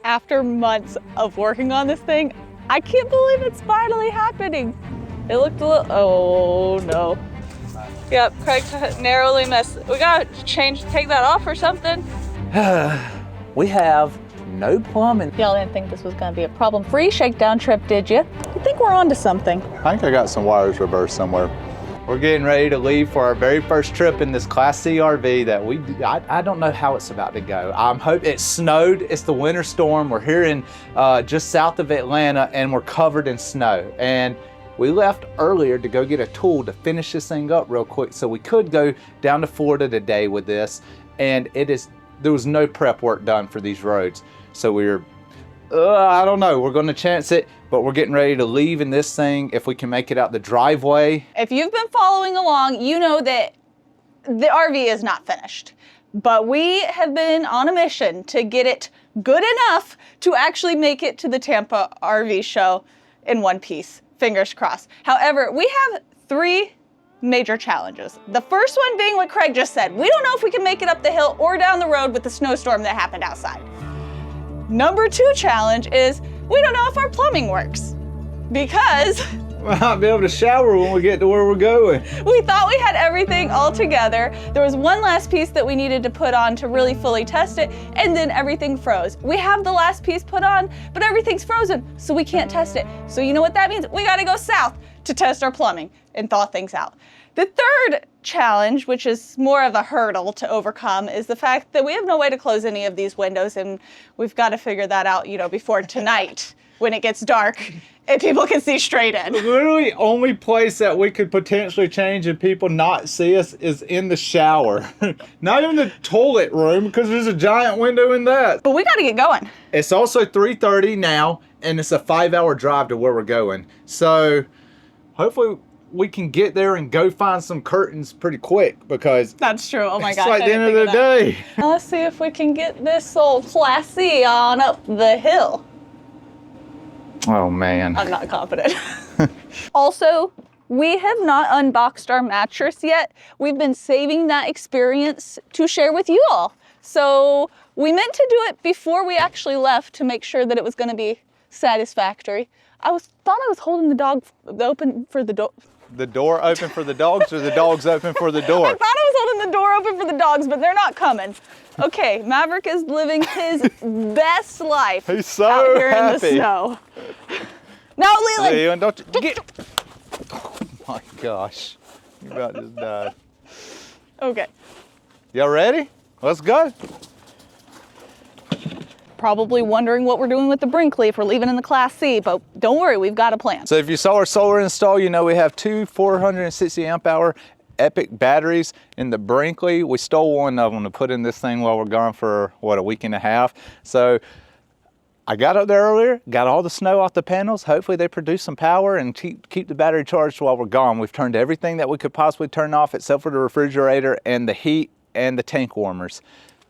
after months of working on this thing, I can't believe it's finally happening. It looked a little, oh no. Yep, Craig narrowly missed. We gotta take that off or something. We have no plumbing. Y'all didn't think this was gonna be a problem-free shakedown trip, did you? I think we're onto something. I think I got some wires reversed somewhere. We're getting ready to leave for our very first trip in this Class C RV that I don't know how it's about to go. I'm hoping it snowed. It's the winter storm. We're here in just south of Atlanta and we're covered in snow. And we left earlier to go get a tool to finish this thing up real quick so we could go down to Florida today with this. And there was no prep work done for these roads. So we're, I don't know, we're gonna chance it, but we're getting ready to leave in this thing if we can make it out the driveway. If you've been following along, you know that the RV is not finished, but we have been on a mission to get it good enough to actually make it to the Tampa RV show in one piece, fingers crossed. However, we have 3 major challenges. The first one being what Craig just said. We don't know if we can make it up the hill or down the road with the snowstorm that happened outside. Number 2 challenge is we don't know if our plumbing works because We'll not be able to shower when we get to where we're going. we thought we had everything all together. There was one last piece that we needed to put on to really fully test it, and then everything froze. We have the last piece put on, but everything's frozen, so we can't test it. So you know what that means? We gotta go south to test our plumbing and thaw things out. The third challenge, which is more of a hurdle to overcome, is the fact that we have no way to close any of these windows, and we've got to figure that out, before tonight when it gets dark and people can see straight in. Literally only place that we could potentially change and people not see us is in the shower. Not even the toilet room because there's a giant window in that. But we got to get going. It's also 3:30 now and it's a 5-hour drive to where we're going. So hopefully we can get there and go find some curtains pretty quick because That's true. Oh my it's gosh. like I the end didn't of think the that. day. Now let's see if we can get this old Class C on up the hill. Oh man. I'm not confident. Also, we have not unboxed our mattress yet. We've been saving that experience to share with you all. So we meant to do it before we actually left to make sure that it was going to be satisfactory. Thought I was holding the dog open for the door. The door open for the dogs or the dogs open for the door? I thought I was holding the door open for the dogs, but they're not coming. Okay, Maverick is living his best life. He's so out here happy. in the snow. No, Leland! Leland, don't you get... Oh my gosh. You about just died. Okay. Y'all ready? Let's go. Probably wondering what we're doing with the Brinkley if we're leaving in the Class C, but don't worry, we've got a plan. So if you saw our solar install, you know we have 2 460 amp hour Epic batteries in the Brinkley. We stole one of them to put in this thing while we're gone for, a week and a half. So I got up there earlier, got all the snow off the panels. Hopefully they produce some power and keep the battery charged while we're gone. We've turned everything that we could possibly turn off except for the refrigerator and the heat and the tank warmers.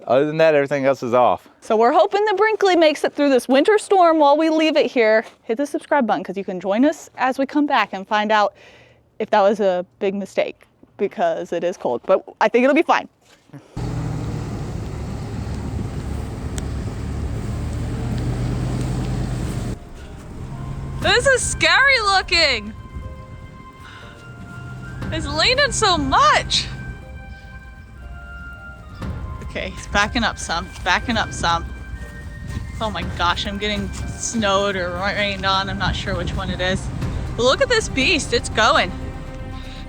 Other than that, everything else is off. So we're hoping the Brinkley makes it through this winter storm while we leave it here. Hit the subscribe button because you can join us as we come back and find out if that was a big mistake because it is cold, but I think it'll be fine. This is scary looking. It's leaning so much. Okay, he's backing up some, Oh my gosh, I'm getting snowed or rained on. I'm not sure which one it is. But look at this beast, it's going.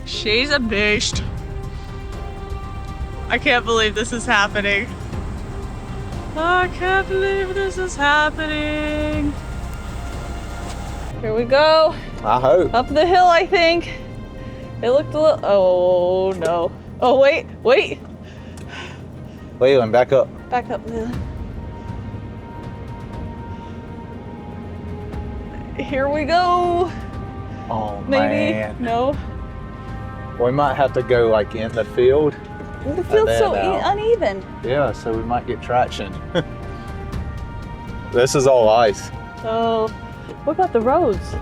She's a beast. I can't believe this is happening. I can't believe this is happening. Here we go. I hope. Up the hill, I think. It looked a little, oh no. Oh, wait. Leland, back up. Back up, Leland. Here we go. Oh Maybe. man. No. We might have to go like in the field. The field's so then, uneven. Yeah, so we might get traction. This is all ice. So, what about the roads?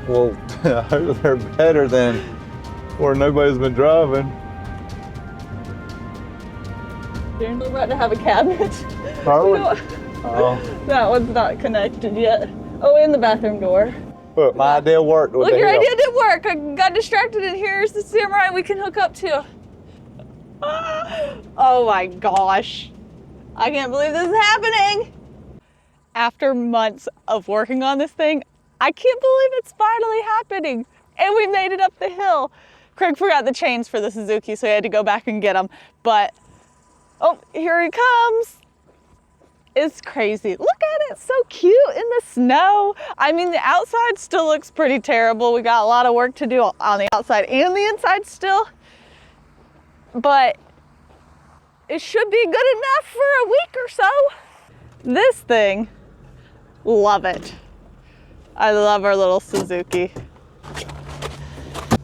Well, I hope they're better than where nobody's been driving. You're about to have a cabinet. Are we? Oh. That one's not connected yet. Oh, in the bathroom door. But my idea worked with Look, the your hill. idea did work. I got distracted, and here's the samurai we can hook up to. Oh my gosh. I can't believe this is happening. After months of working on this thing, I can't believe it's finally happening. And we made it up the hill. Craig forgot the chains for the Suzuki, so he had to go back and get them. But, oh, here he comes. It's crazy. Look at it, so cute in the snow. I mean, the outside still looks pretty terrible. We got a lot of work to do on the outside and the inside still. But it should be good enough for a week or so. This thing, love it. I love our little Suzuki.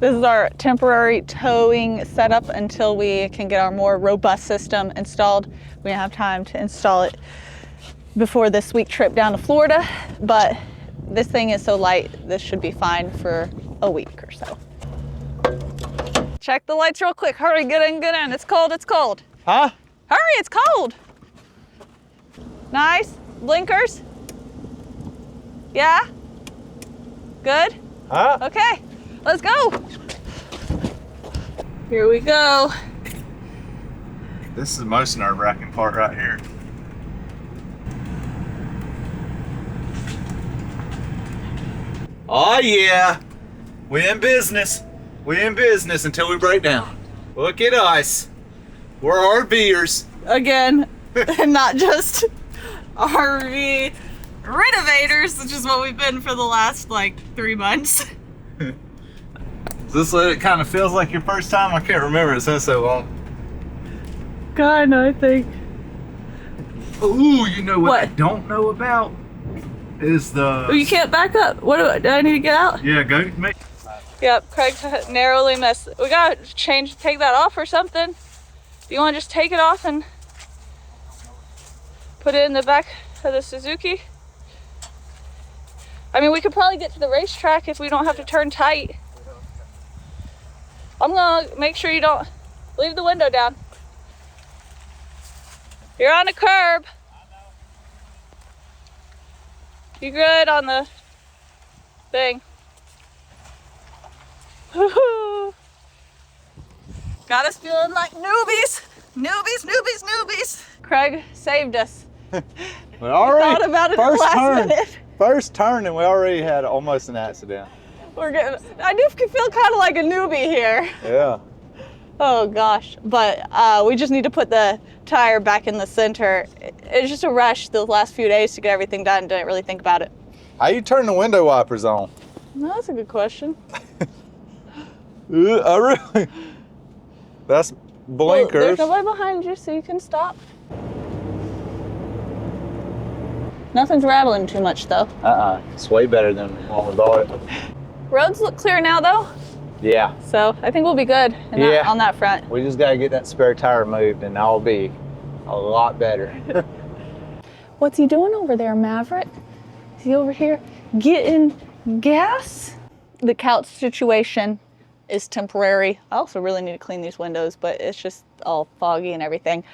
This is our temporary towing setup until we can get our more robust system installed. We don't have time to install it before this week trip down to Florida, but this thing is so light, this should be fine for a week or so. Check the lights real quick. Hurry, get in, get in. It's cold, it's cold. Huh? Hurry, it's cold. Nice. Blinkers. Yeah? Good? Huh? Okay, let's go. Here we go. This is the most nerve-wracking part right here. Oh yeah, we in business. We in business until we break down. Look at us. We're RVers. Again, not just RV renovators, which is what we've been for the last like 3 months. Is this what it kind of feels like your first time? I can't remember, it's been so long. God, no, I think. Ooh, you know what I What? don't know about? Is Oh, the... you can't back up. What do I need to get out? Yeah, go make... Yep, Craig narrowly missed. We gotta take that off or something. Do you want to just take it off and put it in the back of the Suzuki? I mean, we could probably get to the racetrack if we don't have to turn tight. I'm gonna make sure you don't leave the window down. You're on a curb. You good on the thing? Got us feeling like newbies. Newbies. Craig saved us. We already... Thought about it at the last minute. First turn and we already had almost an accident. I do feel kind of like a newbie here. Yeah. Oh gosh, but we just need to put the tire back in the center. It's just a rush the last few days to get everything done. Didn't really think about it. How you turn the window wipers on? No, that's a good question. I really... That's blinkers. Well, there's nobody behind you, so you can stop. Nothing's rattling too much though. It's way better than when we bought it. Roads look clear now though, Yeah. so I think we'll be good on that front. We just gotta get that spare tire moved and I'll be a lot better. What's he doing over there, Maverick? Is he over here getting gas? The couch situation is temporary. I also really need to clean these windows, but it's just all foggy and everything.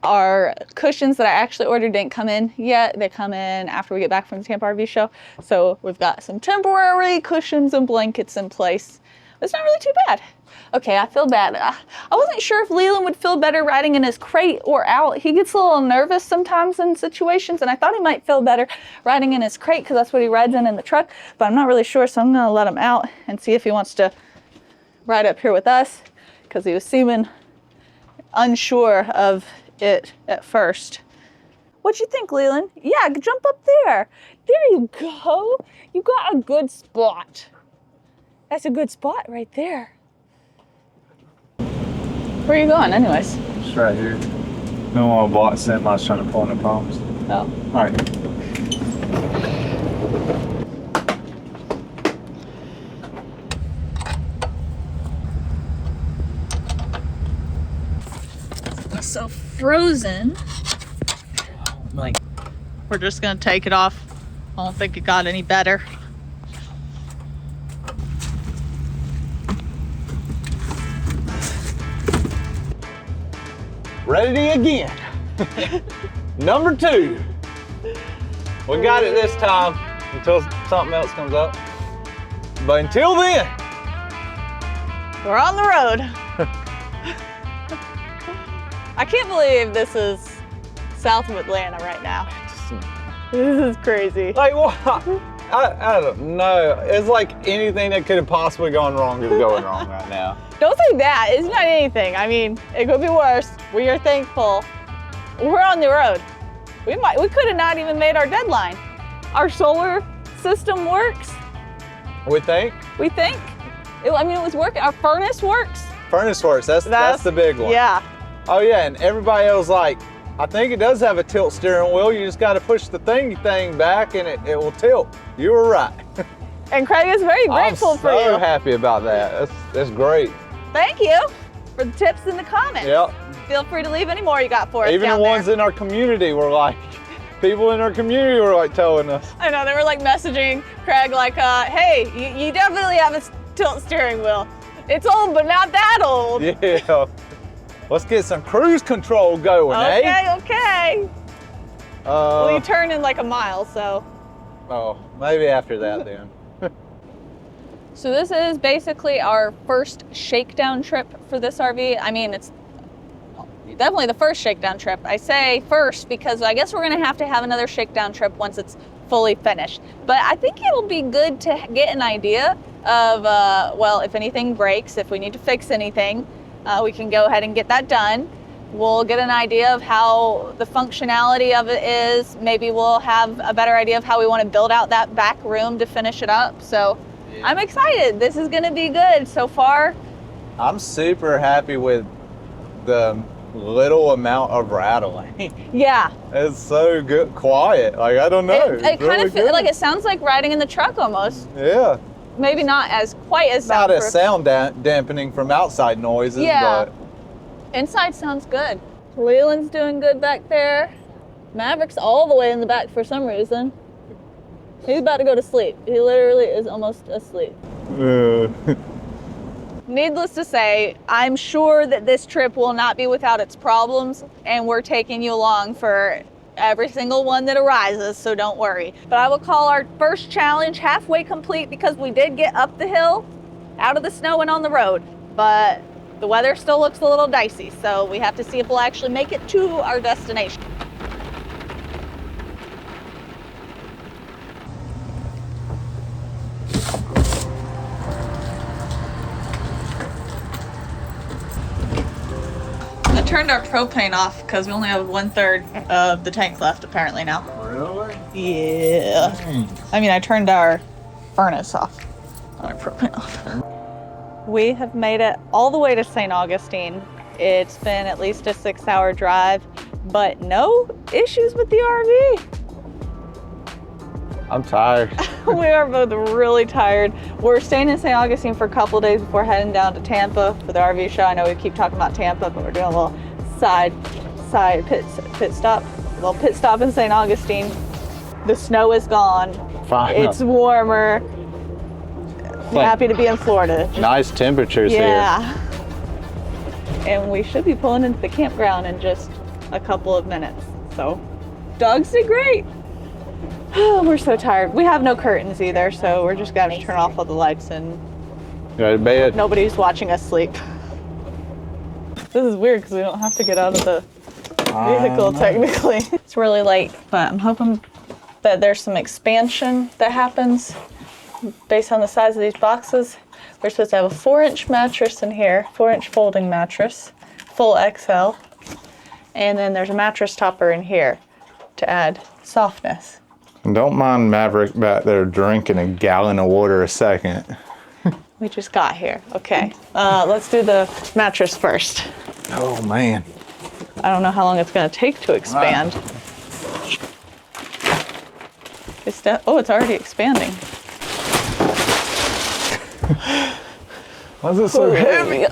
Our cushions that I actually ordered didn't come in yet. They come in after we get back from the Tampa RV show. So we've got some temporary cushions and blankets in place. It's not really too bad. Okay, I feel bad. I wasn't sure if Leland would feel better riding in his crate or out. He gets a little nervous sometimes in situations, and I thought he might feel better riding in his crate because that's what he rides in the truck, but I'm not really sure, so I'm gonna let him out and see if he wants to ride up here with us because he was seeming unsure of it at first. What'd you think, Leland? Yeah, jump up there. There you go. You got a good spot. That's a good spot right there. Where are you going anyways? Just right here. No one bought semi. I was trying to pull in the palms. Oh. All right. It's so frozen. Like, We're just gonna take it off. I don't think it got any better. ready again. Number 2. We got it this time until something else comes up. But until then, we're on the road. I can't believe this is south of Atlanta right now. This is crazy. like what? I don't know. It's like anything that could have possibly gone wrong is going wrong right now. Don't say that. It's not anything. I mean, it could be worse. We are thankful. We're on the road. We could have not even made our deadline. Our solar system works. We think? We think. It was working. Our furnace works. Furnace works. That's the big one. Yeah. Oh yeah, and everybody else like, I think it does have a tilt steering wheel. You just got to push the thing back and it will tilt. You were right. And Craig is very grateful for you. I'm so happy about that. That's great. Thank you for the tips in the comments. Yep. Feel free to leave any more you got for us. Even the ones in our community were like, people in our community were like telling us. I know, they were like messaging Craig like, hey, you definitely have a tilt steering wheel. It's old, but not that old. Yeah. Let's get some cruise control going, eh? Okay. Well, you turn in like a mile, so. Oh, maybe after that then. So this is basically our first shakedown trip for this RV. I mean, it's definitely the first shakedown trip. I say first because I guess we're gonna have to have another shakedown trip once it's fully finished. But I think it'll be good to get an idea of, well, if anything breaks, if we need to fix anything, we can go ahead and get that done. We'll get an idea of how the functionality of it is. Maybe we'll have a better idea of how we want to build out that back room to finish it up. So yeah. I'm excited. This is going to be good so far. I'm super happy with the little amount of rattling. Yeah. It's so good, quiet. Like, I don't know. It kind of feels like it sounds like riding in the truck almost. Yeah. Maybe not as quite as not soundproof. as sound dampening from outside noises, yeah. But inside sounds good. Leland's doing good back there. Maverick's all the way in the back for some reason. He's about to go to sleep. He literally is almost asleep. Needless to say, I'm sure that this trip will not be without its problems, and we're taking you along for every single one that arises, so don't worry. But I will call our first challenge halfway complete because we did get up the hill, out of the snow and on the road. But the weather still looks a little dicey, so we have to see if we'll actually make it to our destination. I turned our propane off because we only have 1/3 of the tank left apparently now. Really? Yeah. Dang. I mean, I turned our furnace off, not our propane off. We have made it all the way to St. Augustine. It's been at least a 6-hour drive, but no issues with the RV. I'm tired. We are both really tired. We're staying in St. Augustine for a couple days before heading down to Tampa for the RV show. I know we keep talking about Tampa, but we're doing a little side pit stop. A little pit stop in St. Augustine. The snow is gone. Fine. It's warmer. I'm happy to be in Florida. Nice temperatures here. Yeah. And we should be pulling into the campground in just a couple of minutes. So, dogs did great. We're so tired. We have no curtains either, so we're just gonna turn off all the lights and Go to bed. nobody's watching us sleep. This is weird because we don't have to get out of the vehicle technically. It's really late, but I'm hoping that there's some expansion that happens based on the size of these boxes. We're supposed to have a 4-inch mattress in here, 4-inch folding mattress, full XL. And then there's a mattress topper in here to add softness. Don't mind Maverick back there drinking a gallon of water a second. We just got here. Okay, let's do the mattress first. Oh man. I don't know how long it's gonna take to expand. Oh, it's already expanding. Why is it so heavy?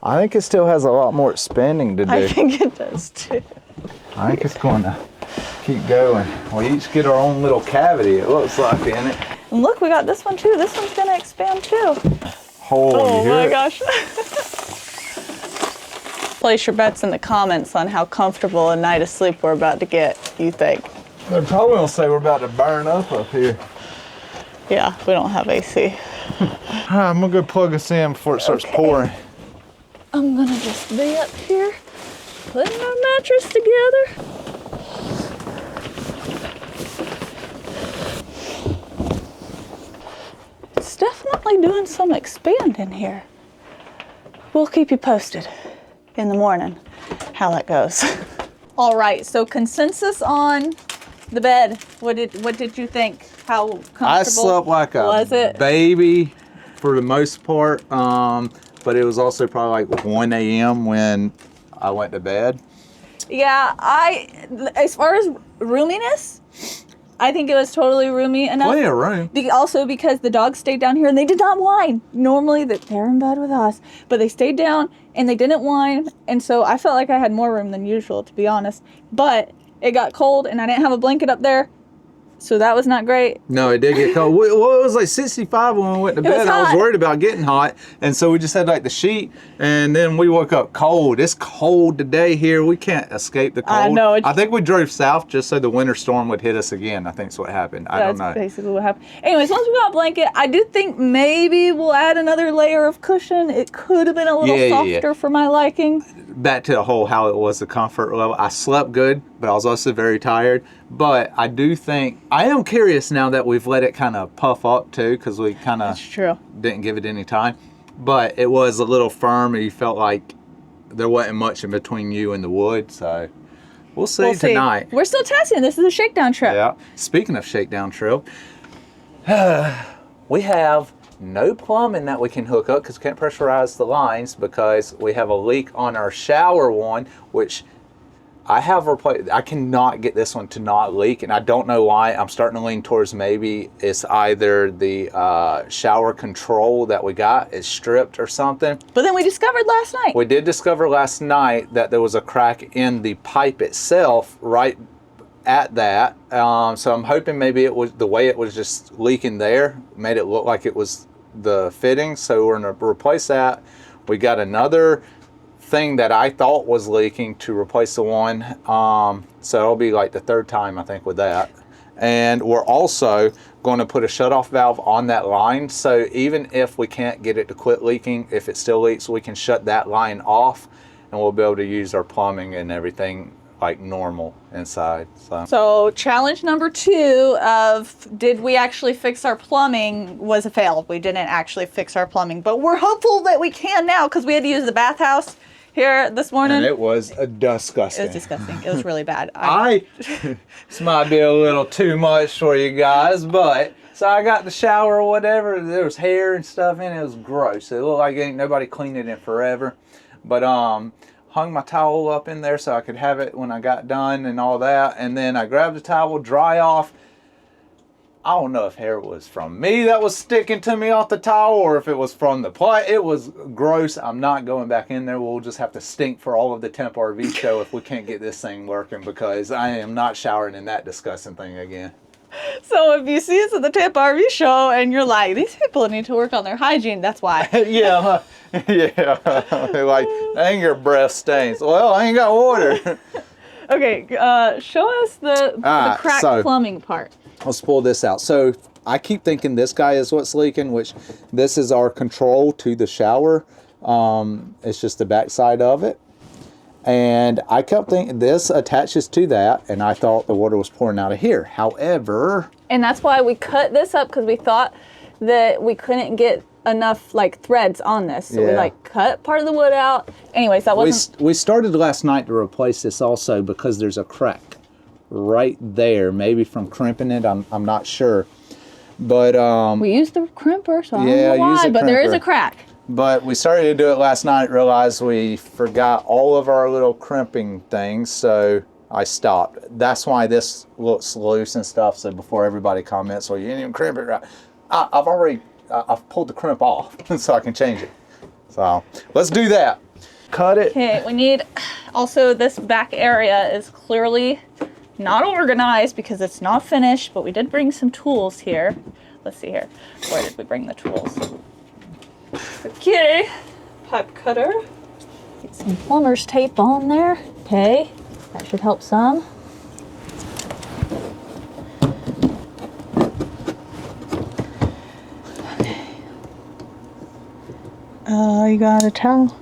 I think it still has a lot more expanding to do. I think it does too. I think it's going to keep going. We each get our own little cavity, it looks like, in it. And look, we got this one too. This one's gonna expand too. Oh my gosh. Place your bets in the comments on how comfortable a night of sleep we're about to get, you think. They're probably gonna say we're about to burn up here. Yeah, we don't have AC. I'm gonna go plug us in before it starts pouring. I'm gonna just be up here putting our mattress together. It's definitely doing some expanding here. We'll keep you posted in the morning how that goes. All right, so consensus on the bed. What did you think? How comfortable I slept like a baby for the most part, but it was also probably like 1 a.m. when I went to bed. Yeah, as far as roominess, I think it was totally roomy enough. Plenty of room. Also because the dogs stayed down here and they did not whine. Normally they're in bed with us, but they stayed down and they didn't whine. And so I felt like I had more room than usual, to be honest. But it got cold and I didn't have a blanket up there. So that was not great. No, it did get cold. Well, it was like 65 when we went to bed. I was worried about getting hot. And so we just had like the sheet and then we woke up cold. It's cold today here. We can't escape the cold. I know. I think we drove south just so the winter storm would hit us again. I think that's what happened. I don't know. That's basically what happened. Anyways, once we got a blanket, I do think maybe we'll add another layer of cushion. It could have been a little softer for my liking. Back to the whole how it was the comfort level. I slept good, but I was also very tired. But I do think, I am curious now that we've let it kind of puff up too, because we kind of didn't give it any time. But it was a little firm and you felt like there wasn't much in between you and the wood. So we'll see tonight. We're still testing. This is a shakedown trip. Yeah. Speaking of shakedown trip, we have no plumbing that we can hook up because we can't pressurize the lines because we have a leak on our shower one, which I have replaced. I cannot get this one to not leak, and I don't know why. I'm starting to lean towards maybe it's either the shower control that we got is stripped or something. But then we discovered last night. We did discover last night that there was a crack in the pipe itself right at that. So I'm hoping maybe it was the way it was just leaking there, made it look like it was the fitting. So we're gonna replace that. We got another thing that I thought was leaking to replace the one. So it'll be like the third time I think with that. And we're also going to put a shutoff valve on that line. So even if we can't get it to quit leaking, if it still leaks, we can shut that line off and we'll be able to use our plumbing and everything like normal inside. So challenge number 2 of did we actually fix our plumbing was a fail. We didn't actually fix our plumbing, but we're hopeful that we can now because we had to use the bathhouse here this morning. And it was disgusting. It was disgusting. It was really bad. This might be a little too much for you guys, but so I got the shower or whatever. There was hair and stuff in it. It was gross. It looked like ain't nobody cleaned it in forever. But hung my towel up in there so I could have it when I got done and all that. And then I grabbed the towel, dry off. I don't know if hair was from me that was sticking to me off the towel or if it was from the plate. It was gross. I'm not going back in there. We'll just have to stink for all of the Temp RV show if we can't get this thing working because I am not showering in that disgusting thing again. So if you see us at the Temp RV show and you're like, these people need to work on their hygiene, that's why. Yeah. They're like, dang, your breath stains. Well, I ain't got water. Okay, show us the cracked plumbing part. Let's pull this out. So I keep thinking this guy is what's leaking, which this is our control to the shower. It's just the back side of it. And I kept thinking this attaches to that, and I thought the water was pouring out of here. However... And that's why we cut this up, because we thought that we couldn't get enough like threads on this. So we like cut part of the wood out. Anyways, that wasn't... We started last night to replace this also because there's a crack right there, maybe from crimping it. I'm not sure. But we used the crimper, so I don't know why, but there is a crack. But we started to do it last night, realized we forgot all of our little crimping things, so I stopped. That's why this looks loose and stuff, so before everybody comments, well, you didn't even crimp it right. I've pulled the crimp off, so I can change it. So, let's do that. Cut it. Okay, we need, also this back area is clearly not organized because it's not finished, but we did bring some tools here. Let's see here. Where did we bring the tools? Okay, pipe cutter. Get some plumber's tape on there. Okay, that should help some. you got a towel?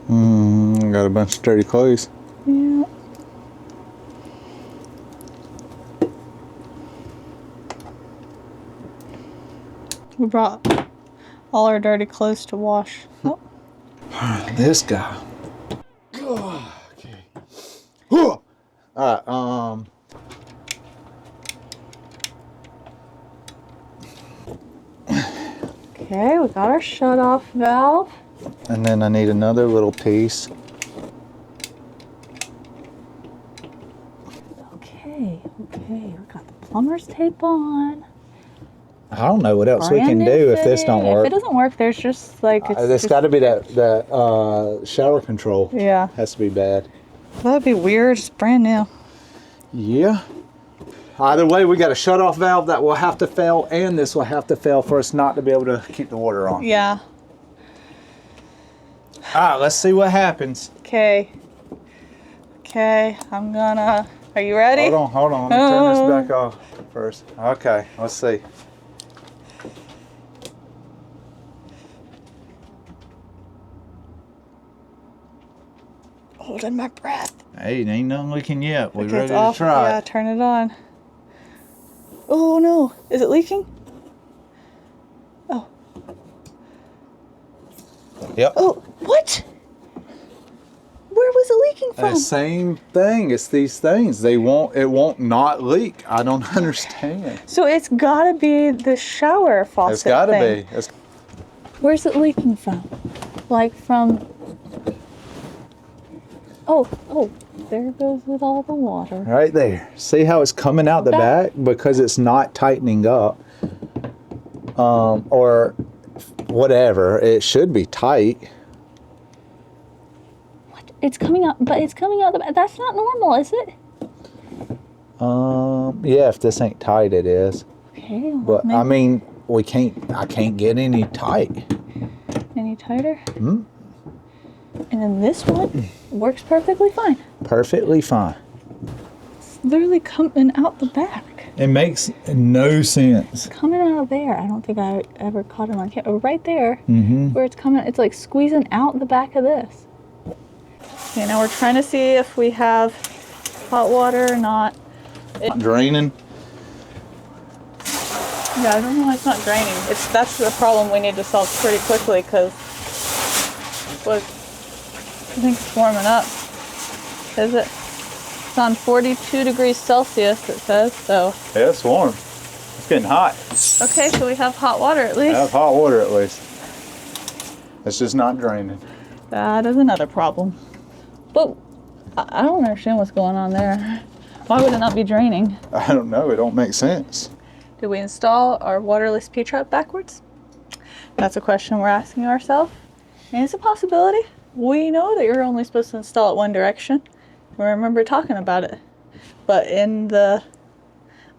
I got a bunch of dirty clothes. Yeah. We brought all our dirty clothes to wash. Oh. This guy. Okay. All right. Okay, we got our shut-off valve. And then I need another little piece. Okay, we got the plumber's tape on. I don't know what else we can Brand do new if this don't fitting. work. If it doesn't work, there's just like There's got to be that shower control. Yeah. Has to be bad. That'd be weird. It's brand new. Yeah. Either way, we got a shut-off valve that will have to fail, and this will have to fail for us not to be able to keep the water on. Yeah. All right, let's see what happens. Okay. I'm gonna. Are you ready? Hold on. Let me turn this back off first. Okay, let's see. Holding my breath. Hey, it ain't nothing leaking yet. We Okay, ready it's to off. try Yeah, it. turn it on. Oh no! Is it leaking? Oh. Yep. Oh, what? Where was it leaking from? The same thing. It's these things. It won't not leak. I don't understand. So it's gotta be the shower faucet. It's got to thing. be. It's, Where's it leaking from? Like from. Oh, there it goes with all the water. right there. See how it's coming out the back? Because it's not tightening up. Or whatever. It should be tight. What? It's coming out, but it's coming out the back. That's not normal, is it? Yeah, if this ain't tight, it is. Okay. Well, But I mean, I can't get any tight. any tighter? And then this one works perfectly fine. Perfectly fine. It's literally coming out the back. It makes no sense. Coming out of there. I don't think I ever caught it on camera. Right there, where it's coming, it's like squeezing out the back of this. Okay, now we're trying to see if we have hot water or not. Draining. Yeah, I don't know why it's not draining. That's the problem we need to solve pretty quickly because I think it's warming up. Is it? It's on 42 degrees Celsius, it says, so. Yeah, it's warm. It's getting hot. Okay, so we have hot water at least. I have hot water at least. It's just not draining. That is another problem. But I don't understand what's going on there. Why would it not be draining? I don't know. It don't make sense. Did we install our waterless P-trap backwards? That's a question we're asking ourselves. And it's a possibility. We know that you're only supposed to install it one direction. We remember talking about it. But in the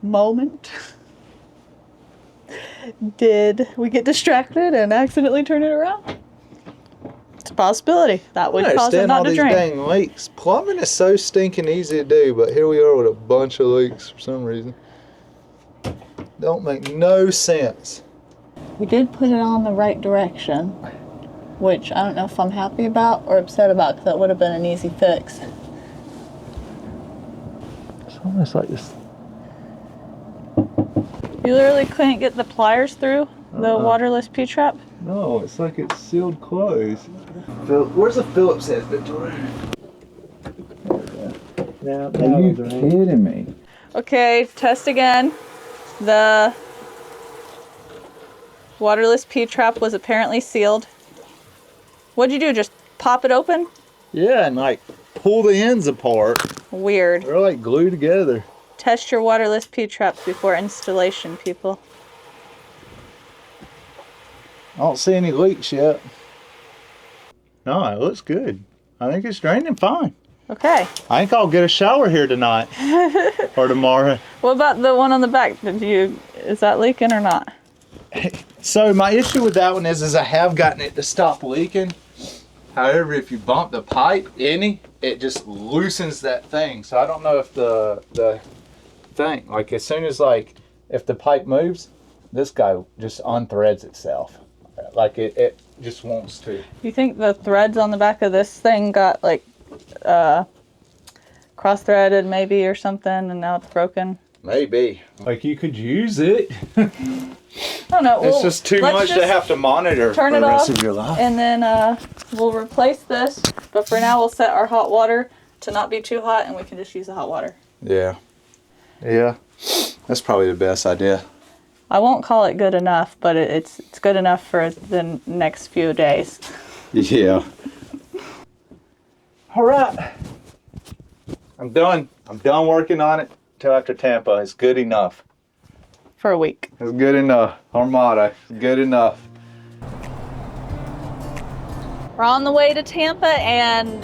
moment, did we get distracted and accidentally turn it around? It's a possibility. That would cause it not to drain. Dang leaks. Plumbing is so stinking easy to do, but here we are with a bunch of leaks for some reason. Don't make no sense. We did put it on the right direction, which I don't know if I'm happy about or upset about because that would have been an easy fix. It's almost like this. You literally couldn't get the pliers through the waterless P-trap? No, it's like it's sealed closed. Where's the Phillips head, Victoria? Are you kidding me? Okay, test again. The waterless P-trap was apparently sealed. What'd you do, just pop it open? Yeah, and like pull the ends apart. Weird. They're like glued together. Test your waterless P-traps before installation, people. I don't see any leaks yet. No, it looks good. I think it's draining fine. Okay. I think I'll get a shower here tonight or tomorrow. What about the one on the back? Is that leaking or not? So my issue with that one is I have gotten it to stop leaking. However, if you bump the pipe any, it just loosens that thing. So I don't know if the thing, like as soon as if the pipe moves, this guy just unthreads itself. Like it just wants to. You think the threads on the back of this thing got like cross-threaded maybe or something, and now it's broken? Maybe. Like you could use it. I don't know. It's just too much to have to monitor turn for it the rest off, of your life. and then we'll replace this. But for now, we'll set our hot water to not be too hot, and we can just use the hot water. Yeah. Yeah. That's probably the best idea. I won't call it good enough, but it's good enough for the next few days. Yeah. All right. I'm done. I'm done working on it till after Tampa. It's good enough. For a week. It's good enough. Our motto, good enough. We're on the way to Tampa and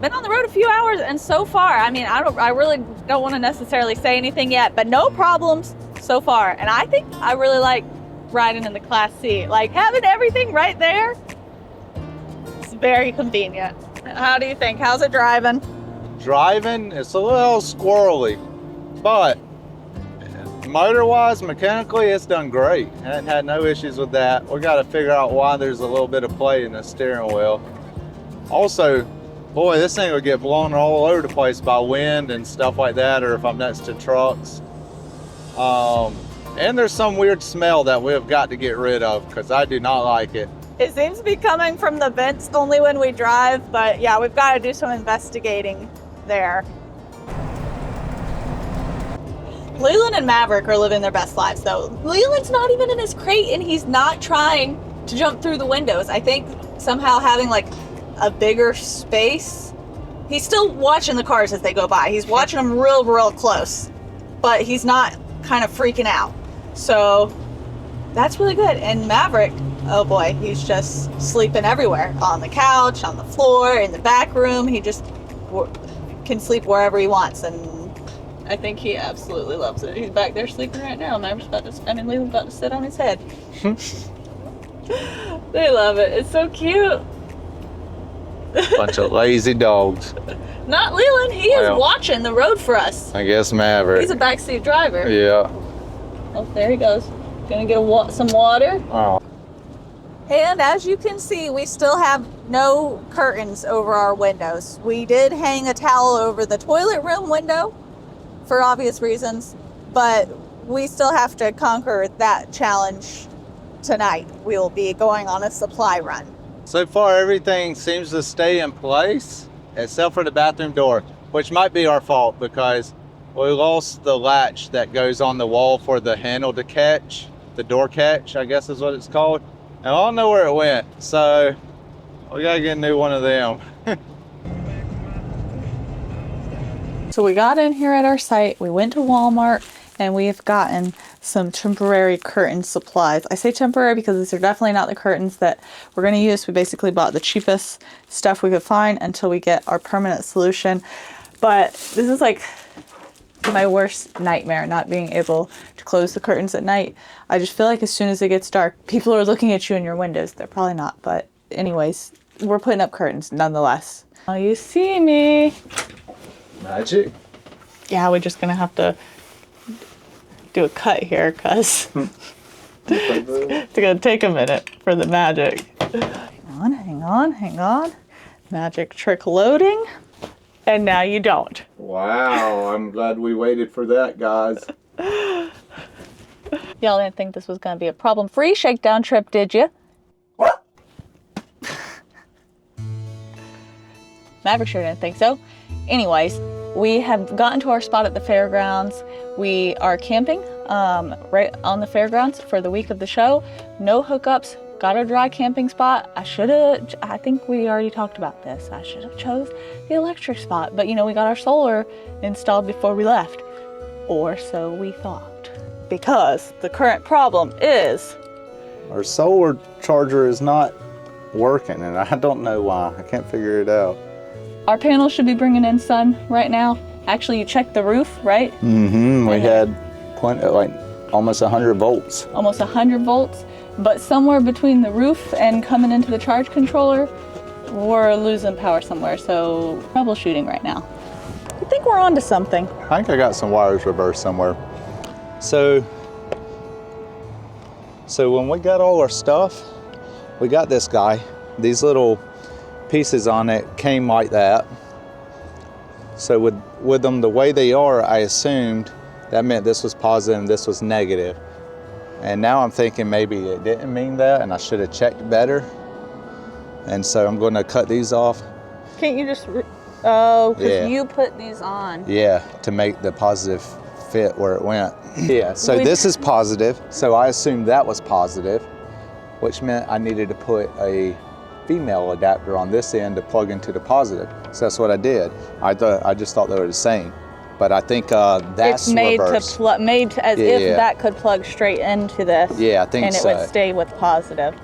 been on the road a few hours, and so far, I mean, I really don't want to necessarily say anything yet, but no problems so far. And I think I really like riding in the Class C. Like having everything right there, it's very convenient. How do you think? How's it driving? Driving, it's a little squirrely, but motor-wise, mechanically, it's done great. I hadn't had no issues with that. We got to figure out why there's a little bit of play in the steering wheel. Also, boy, this thing will get blown all over the place by wind and stuff like that, or if I'm next to trucks. And there's some weird smell that we have got to get rid of because I do not like it. It seems to be coming from the vents only when we drive, but yeah, we've got to do some investigating there. Leland and Maverick are living their best lives though. Leland's not even in his crate and he's not trying to jump through the windows. I think somehow having like a bigger space, he's still watching the cars as they go by. He's watching them real close, but he's not kind of freaking out. So that's really good. And Maverick, oh boy, he's just sleeping everywhere. On the couch, on the floor, in the back room. He just can sleep wherever he wants, and I think he absolutely loves it. He's back there sleeping right now. Leland's about to sit on his head. They love it. It's so cute. Bunch of lazy dogs. Not Leland. He is watching the road for us. I guess Maverick. He's a backseat driver. Yeah. Oh, there he goes. Gonna get some water. Oh. And as you can see, we still have no curtains over our windows. We did hang a towel over the toilet room window for obvious reasons, but we still have to conquer that challenge tonight. We'll be going on a supply run. So far, everything seems to stay in place except for the bathroom door, which might be our fault because we lost the latch that goes on the wall for the handle to catch, the door catch, I guess is what it's called. And I don't know where it went, so we gotta get a new one of them. So we got in here at our site, we went to Walmart, and we have gotten some temporary curtain supplies. I say temporary because these are definitely not the curtains that we're going to use. We basically bought the cheapest stuff we could find until we get our permanent solution. But this is like my worst nightmare, not being able to close the curtains at night. I just feel like as soon as it gets dark, people are looking at you in your windows. They're probably not, but anyways, we're putting up curtains nonetheless. Oh, you see me. Magic. Yeah, we're just gonna have to do a cut here because it's gonna take a minute for the magic. Hang on. Magic trick loading. And now you don't. Wow, I'm glad we waited for that, guys. Y'all didn't think this was gonna be a problem-free shakedown trip, did you? Maverick sure didn't think so. Anyways, we have gotten to our spot at the fairgrounds. We are camping right on the fairgrounds for the week of the show. No hookups, got a dry camping spot. I think we already talked about this. I should have chose the electric spot, but you know, we got our solar installed before we left. Or so we thought. Because the current problem is Our solar charger is not working and I don't know why. I can't figure it out. our panel should be bringing in sun right now. Actually, you checked the roof, right? Mm-hmm. We had plenty, like almost 100 volts. Almost 100 volts. But somewhere between the roof and coming into the charge controller, we're losing power somewhere. So troubleshooting right now. I think we're onto something. I think I got some wires reversed somewhere. So when we got all our stuff, we got this guy. These little pieces on it came like that. So with them the way they are, I assumed that meant this was positive and this was negative. And now I'm thinking maybe it didn't mean that and I should have checked better. And so I'm going to cut these off. Can't you just, because Yeah. you put these on. Yeah, to make the positive fit where it went. Yeah, so this is positive. So I assumed that was positive, which meant I needed to put a female adapter on this end to plug into the positive. So that's what I did. I just thought they were the same. But I think that's It's made reverse. made to, as if that could plug straight into this. Yeah, I think and so. it would stay with positive.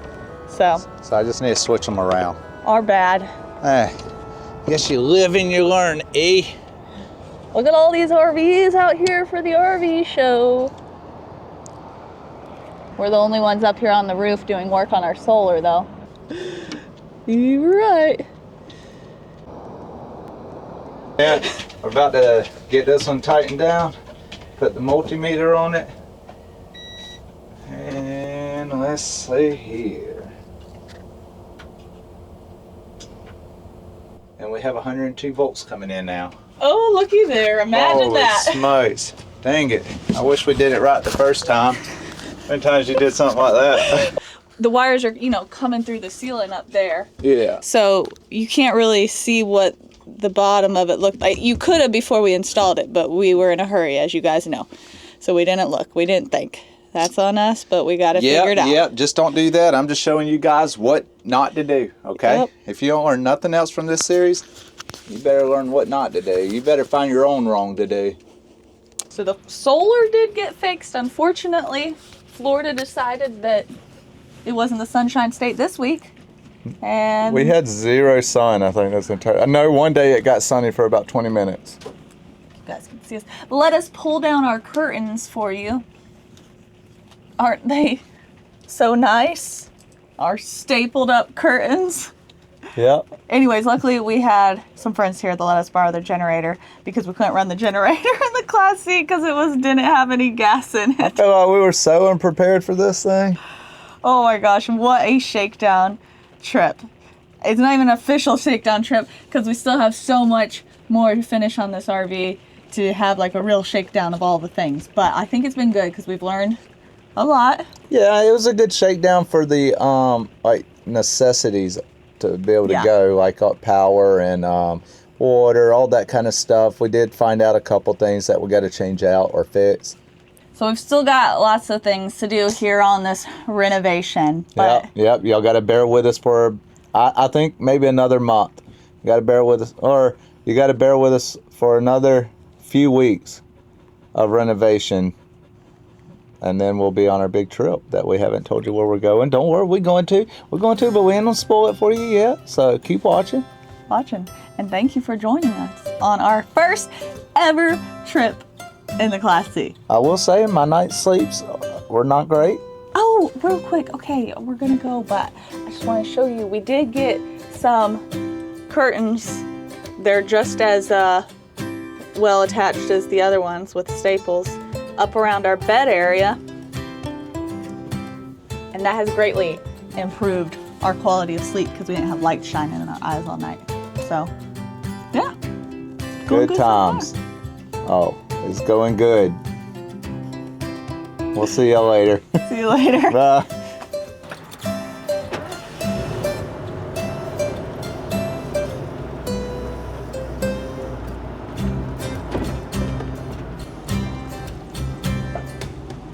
So I just need to switch them around. our bad. Hey, guess you live and you learn, eh? Look at all these RVs out here for the RV show. We're the only ones up here on the roof doing work on our solar, though. You were right. Yeah, we're about to get this one tightened down, put the multimeter on it, and let's see here. And we have 102 volts coming in now. Oh, looky there. Imagine Holy that. smokes. Dang it. I wish we did it right the first time. How many times you did something like that? The wires are, coming through the ceiling up there. Yeah. So you can't really see what the bottom of it looked like. You could have before we installed it, but we were in a hurry, as you guys know. So we didn't look. We didn't think. That's on us, but we got to figure it out. Yep, just don't do that. I'm just showing you guys what not to do, okay? Yep. If you don't learn nothing else from this series, you better learn what not to do. You better find your own wrong to do. So the solar did get fixed. Unfortunately, Florida decided that it wasn't the sunshine state this week. And We had 0 sun, I think that's the entire. I know one day it got sunny for about 20 minutes. you guys can see us. Let us pull down our curtains for you. Aren't they so nice? Our stapled up curtains. Yep. Anyways, luckily we had some friends here that let us borrow their generator because we couldn't run the generator in the Class C because didn't have any gas in I it. feel like we were so unprepared for this thing. Oh my gosh, what a shakedown trip. It's not even an official shakedown trip because we still have so much more to finish on this RV to have like a real shakedown of all the things. But I think it's been good because we've learned a lot. Yeah, it was a good shakedown for the like necessities to be able to Yeah. go, like power and water, all that kind of stuff. We did find out a couple things that we got to change out or fix. So we've still got lots of things to do here on this renovation. But Yep. Y'all got to bear with us for, I think, maybe another month. You got to bear with us, or you got to bear with us for another few weeks of renovation. And then we'll be on our big trip that we haven't told you where we're going. Don't worry, we're going to, but we ain't gonna spoil it for you yet. So keep watching. And thank you for joining us on our first ever trip in the Class C. I will say my night sleeps were not great. Oh, real quick. Okay, we're gonna go, but I just want to show you. We did get some curtains. They're just as well attached as the other ones with staples up around our bed area. And that has greatly improved our quality of sleep because we didn't have light shining in our eyes all night. So, yeah. Going Good so far. times. Oh, it's going good. We'll see y'all later. See you later. Bye.